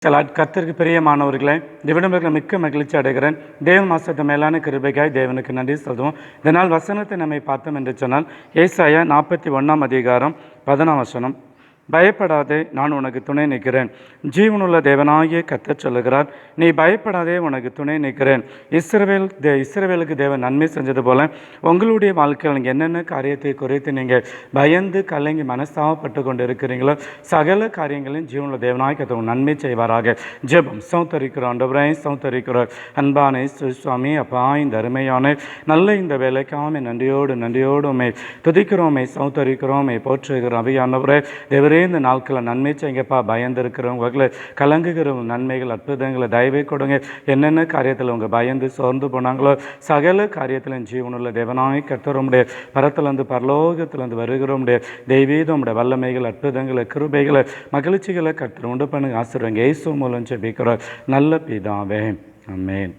கர்த்தருக்கு பிரியமானவர்களே, திவிடம்பர்களை மிக்க மகிழ்ச்சி அடைகிறேன். தேவன் மாசத்தை மேலான கிருபைக்காய் தேவனுக்கு நன்றி சொல்லுவோம். இதனால் வசனத்தை நம்மை பார்த்தோம் என்று சொன்னால் ஏசாயா 41:11 பயப்படாதே, நான் உனக்கு துணை நிற்கிறேன். ஜீவனுள்ள தேவனாகிய கர்த்தர் சொல்லுகிறார், நீ பயப்படாதே, உனக்கு துணை நிற்கிறேன். இஸ்ரவேலுக்கு தேவன் நன்மை செஞ்சது போல உங்களுடைய வாழ்க்கையில் நீங்கள் என்னென்ன காரியத்தை குறித்து நீங்கள் பயந்து கலங்கி மனஸ்தாபப்பட்டு கொண்டு இருக்கிறீங்களோ சகல காரியங்களையும் ஜீவனுள்ள தேவனாகிய கர்த்தர் நன்மை செய்வாராக. ஜெபம். சௌத்தரிக்கிறோம் ஆண்டவரே, சௌத்தரிக்கிறோம் அன்பானே சுவாமி. அப்பா, இந்த அருமையான நல்ல இந்த வேலைக்காம நன்றியோடு உண்மை துதிக்கிறோமே, சௌத்தரிக்கிறோமே, போற்றுகிறோம். அவையானவரே தேவரே, இந்த நாட்களில் நன்மை செய்யுங்கப்பா. பயந்து இருக்கிறவங்களை கலங்குகிற நன்மைகள் அற்புதங்களை தயவை கொடுங்க. என்னென்ன காரியத்தில் உங்கள் பயந்து சோர்ந்து போனாங்களோ சகல காரியத்திலும் ஜீவனுள்ள தேவனாய் கர்த்தருடைய பரத்திலிருந்து பரலோகத்திலிருந்து வருகிறோமுடைய தெய்வீகமுடைய வல்லமைகள் அற்புதங்களை கிருபைகளை மகிழ்ச்சிகளை கர்த்தர் உண்டு பண்ணுங்க. ஆசீர்வாதம் இயேசு மூலம் ஜெபிக்கிறோம் நல்ல பிதாவே. ஆமென்.